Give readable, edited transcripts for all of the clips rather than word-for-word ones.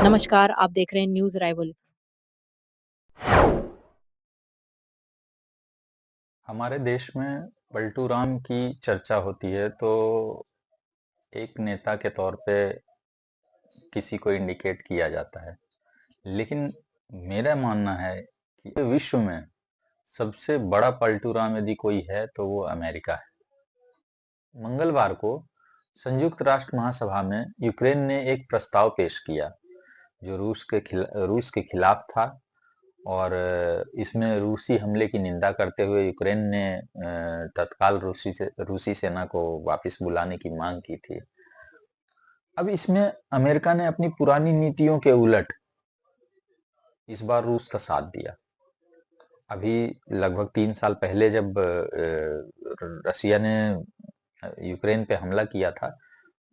नमस्कार, आप देख रहे हैं न्यूज़ राइवल। हमारे देश में पलटू राम की चर्चा होती है तो एक नेता के तौर पे किसी को इंडिकेट किया जाता है। लेकिन मेरा मानना है कि विश्व में सबसे बड़ा पलटू राम यदि कोई है तो वो अमेरिका है। मंगलवार को संयुक्त राष्ट्र महासभा में यूक्रेन ने एक प्रस्ताव पेश किया जो रूस के खिलाफ था और इसमें रूसी हमले की निंदा करते हुए यूक्रेन ने तत्काल रूसी सेना को वापस बुलाने की मांग की थी। अब इसमें अमेरिका ने अपनी पुरानी नीतियों के उलट इस बार रूस का साथ दिया। अभी लगभग 3 साल पहले जब रसिया ने यूक्रेन पे हमला किया था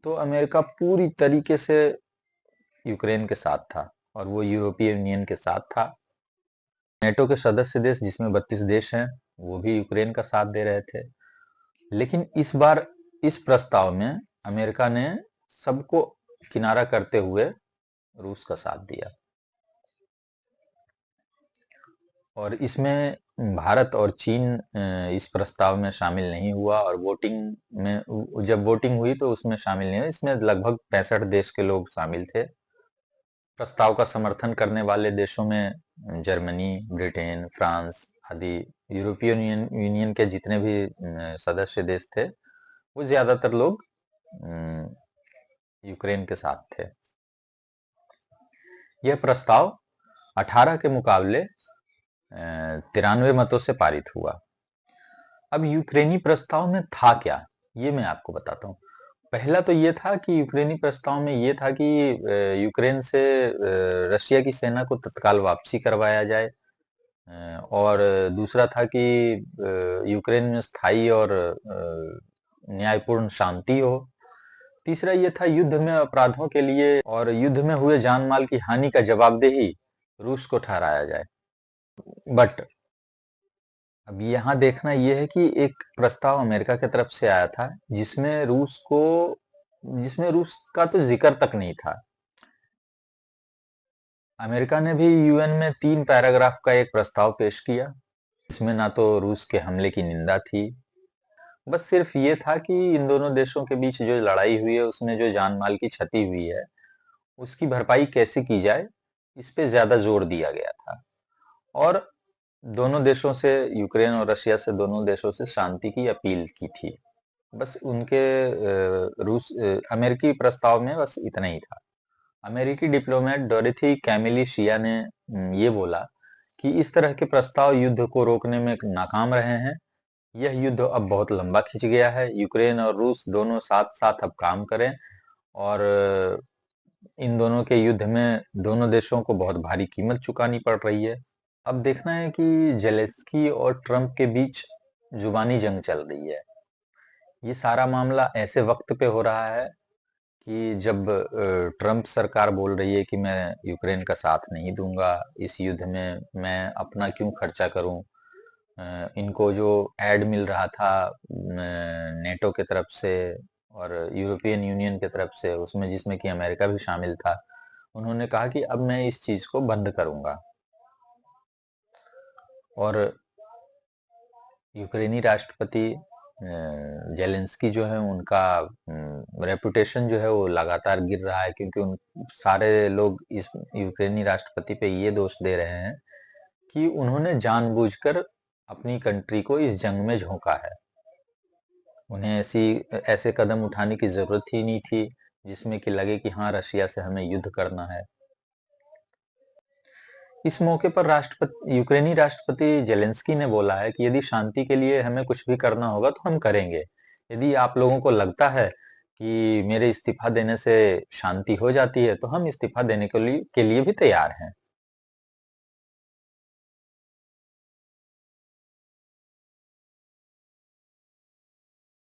तो अमेरिका पूरी तरीके से यूक्रेन के साथ था और वो यूरोपीय यूनियन के साथ था। नेटो के सदस्य देश जिसमें 32 देश हैं वो भी यूक्रेन का साथ दे रहे थे। लेकिन इस बार इस प्रस्ताव में अमेरिका ने सबको किनारा करते हुए रूस का साथ दिया और इसमें भारत और चीन इस प्रस्ताव में शामिल नहीं हुआ और वोटिंग में जब वोटिंग हुई तो उसमें शामिल नहीं हुआ। इसमें लगभग 65 देश के लोग शामिल थे। प्रस्ताव का समर्थन करने वाले देशों में जर्मनी, ब्रिटेन, फ्रांस आदि यूरोपीय यूनियन के जितने भी सदस्य देश थे वो ज्यादातर लोग यूक्रेन के साथ थे। यह प्रस्ताव 18 के मुकाबले 93 मतों से पारित हुआ। अब यूक्रेनी प्रस्ताव में था क्या, ये मैं आपको बताता हूँ। पहला तो ये था कि यूक्रेनी प्रस्ताव में ये था कि यूक्रेन से रशिया की सेना को तत्काल वापसी करवाया जाए और दूसरा था कि यूक्रेन में स्थायी और न्यायपूर्ण शांति हो। तीसरा ये था युद्ध में अपराधों के लिए और युद्ध में हुए जान माल की हानि का जवाबदेही रूस को ठहराया जाए। बट अब यहाँ देखना यह है कि एक प्रस्ताव अमेरिका की तरफ से आया था जिसमें रूस का तो जिक्र तक नहीं था। अमेरिका ने भी यूएन में 3 पैराग्राफ का एक प्रस्ताव पेश किया। इसमें ना तो रूस के हमले की निंदा थी, बस सिर्फ ये था कि इन दोनों देशों के बीच जो लड़ाई हुई है उसमें जो जान माल की क्षति हुई है उसकी भरपाई कैसे की जाए इस पे ज्यादा जोर दिया गया था। और दोनों देशों से, यूक्रेन और रशिया से, दोनों देशों से शांति की अपील की थी। बस उनके अमेरिकी प्रस्ताव में बस इतना ही था। अमेरिकी डिप्लोमेट डोरिथी कैमिली शिया ने ये बोला कि इस तरह के प्रस्ताव युद्ध को रोकने में नाकाम रहे हैं। यह युद्ध अब बहुत लंबा खिंच गया है। यूक्रेन और रूस दोनों साथ साथ अब काम करें और इन दोनों के युद्ध में दोनों देशों को बहुत भारी कीमत चुकानी पड़ रही है। अब देखना है कि जेलेंस्की और ट्रंप के बीच जुबानी जंग चल रही है। ये सारा मामला ऐसे वक्त पे हो रहा है कि जब ट्रंप सरकार बोल रही है कि मैं यूक्रेन का साथ नहीं दूंगा, इस युद्ध में मैं अपना क्यों खर्चा करूं। इनको जो एड मिल रहा था नेटो के तरफ से और यूरोपियन यूनियन की तरफ से, उसमें जिसमें कि अमेरिका भी शामिल था, उन्होंने कहा कि अब मैं इस चीज को बंद करूंगा। और यूक्रेनी राष्ट्रपति जेलेंस्की जो है उनका रेपुटेशन जो है वो लगातार गिर रहा है क्योंकि उन सारे लोग इस यूक्रेनी राष्ट्रपति पे ये दोष दे रहे हैं कि उन्होंने जानबूझकर अपनी कंट्री को इस जंग में झोंका है। उन्हें ऐसे कदम उठाने की जरूरत ही नहीं थी जिसमें कि लगे कि हाँ रशिया से हमें युद्ध करना है। इस मौके पर यूक्रेनी राष्ट्रपति जेलेंस्की ने बोला है कि यदि शांति के लिए हमें कुछ भी करना होगा तो हम करेंगे। यदि आप लोगों को लगता है कि मेरे इस्तीफा देने से शांति हो जाती है तो हम इस्तीफा देने के लिए भी तैयार हैं।